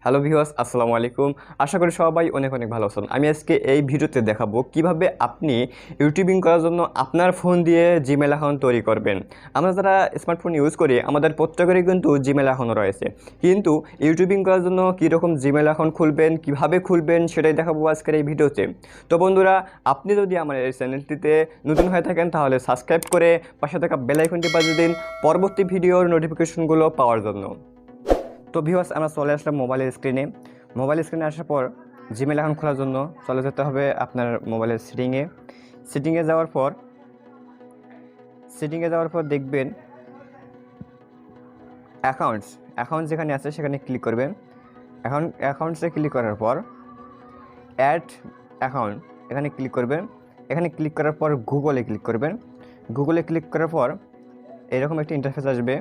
Hello viewers, আসসালামু আলাইকুম। আশা করি সবাই অনেক অনেক ভালো আছেন। আমি আজকে এই ভিডিওতে দেখাবো কিভাবে আপনি ইউটিউবিং করার জন্য আপনার ফোন দিয়ে জিমেল অ্যাকাউন্ট তৈরি করবেন। আমরা যারা স্মার্টফোন ইউজ করি আমাদের প্রত্যেকেরই কিন্তু জিমেল অ্যাকাউন্ট রয়েছে, কিন্তু ইউটিউবিং করার জন্য কীরকম জিমেল অ্যাকাউন্ট খুলবেন, কিভাবে খুলবেন সেটাই দেখাবো আজকের এই ভিডিওতে। তো বন্ধুরা, আপনি যদি আমার এই চ্যানেলটিতে নতুন হয়ে থাকেন তাহলে সাবস্ক্রাইব করে পাশে থাকা বেল আইকনটি বাজিয়ে দিন পরবর্তী ভিডিওর নোটিফিকেশনগুলো পাওয়ার জন্য। তো ভিউয়ার্স, আমরা চলে আসলাম মোবাইল স্ক্রিনে আসার পর জিমেল অ্যাকাউন্ট খোলার জন্য চলে যেতে হবে আপনার মোবাইলের সেটিংয়ে যাওয়ার পর দেখবেন অ্যাকাউন্টস যেখানে আছে সেখানে ক্লিক করবেন। অ্যাকাউন্টসে ক্লিক করার পর অ্যাড অ্যাকাউন্ট এখানে ক্লিক করবেন। এখানে ক্লিক করার পর গুগলে ক্লিক করার পর এরকম একটি ইন্টারফেস আসবে।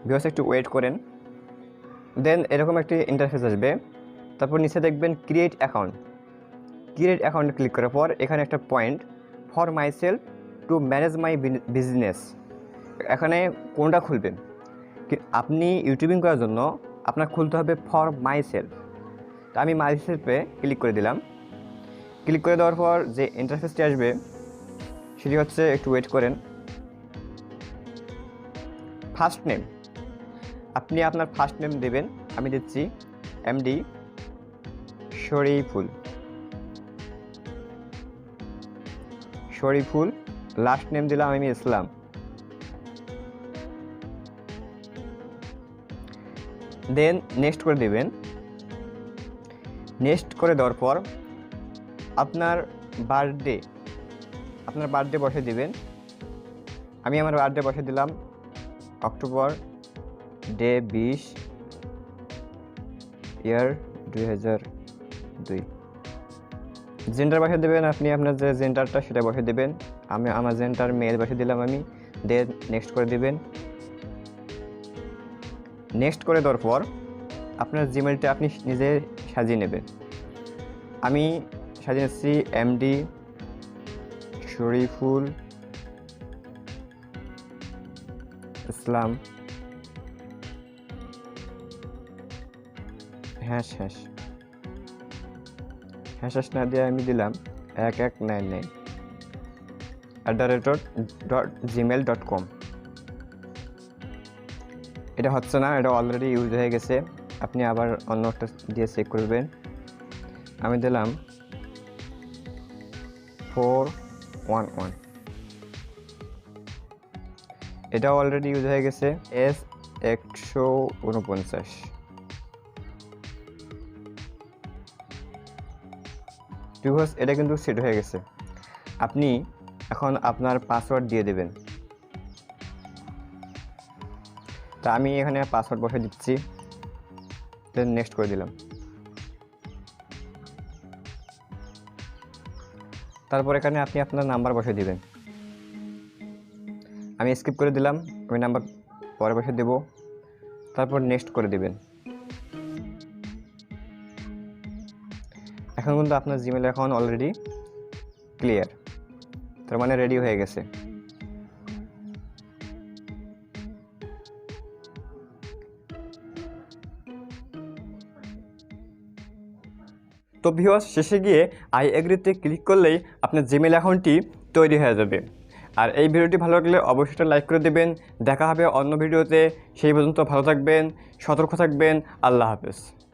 ভিউয়ার্স, একটু ওয়েট করেন। দেন এরকম একটি ইন্টারফেস আসবে। তারপর নিচে দেখবেন ক্রিয়েট অ্যাকাউন্ট ক্লিক করার পর এখানে একটা point for my self to manage my business, এখানে কোনটা খুলবেন? আপনি ইউটিউবিং করার জন্য আপনার খুলতে হবে ফর মাই সেলফ। তো আমি মাই সেলফে ক্লিক করে দিলাম। ক্লিক করে দেওয়ার পর যে ইন্টারফেসটি আসবে সেটি হচ্ছে, একটু ওয়েট করেন। ফার্স্ট নেম, আপনি আপনার ফার্স্ট নেম দেবেন। আমি দিচ্ছি এমডি শরীফুল। লাস্ট নেম দিলাম আমি ইসলাম। দেন নেক্সট করে দেবেন। নেক্সট করে দেওয়ার পর আপনার বার্থডে বসে দিবেন। আমি আমার বার্থডে বসে দিলাম অক্টোবর, ডে 20, ইয়ার 2002। জেন্ডার বসে দেবেন, আপনি আপনার যে জেন্ডারটা সেটা বসে দেবেন। আমি আমার জেন্ডার মেল বসে দিলাম আমি। দেন নেক্সট করে দিবেন। নেক্সট করে দেওয়ার পর আপনার জিমেলটা আপনি নিজে সাজিয়ে নেবেন। আমি সাজিয়ে নিচ্ছি এমডি শরীফুল ইসলাম হ্যাশ না দিয়ে আমি দিলাম 1199@gmail.com। এটা হচ্ছে না, এটা অলরেডি ইউজ হয়ে গেছে। আপনি আবার অন্য একটা দিয়ে চেক করবেন। আমি দিলাম 411, এটা অলরেডি ইউজ হয়ে গেছে। S149। এটা কিন্তু সেট হয়ে গেছে। আপনি এখন আপনার পাসওয়ার্ড দিয়ে দেবেন। তা আমি এখানে পাসওয়ার্ড বসে দিচ্ছি। দেন নেক্সট করে দিলাম। তারপর এখানে আপনি আপনার নাম্বার বসে দিবেন। আমি স্কিপ করে দিলাম, আমি নাম্বার পরে বসে দেব। তারপর নেক্সট করে দিবেন। এখন কিন্তু আপনার জিমেল অ্যাকাউন্ট অলরেডি ক্লিয়ার, তার মানে রেডি হয়ে গেছে। তো ভিউয়ার্স, শেষে গিয়ে আই এগ্রিতে ক্লিক করলেই আপনার জিমেল অ্যাকাউন্টটি তৈরি হয়ে যাবে। আর এই ভিডিওটি ভালো লাগলে অবশ্যই লাইক করে দেবেন। দেখা হবে অন্য ভিডিওতে। সেই পর্যন্ত ভালো থাকবেন, সতর্ক থাকবেন। আল্লাহ হাফেজ।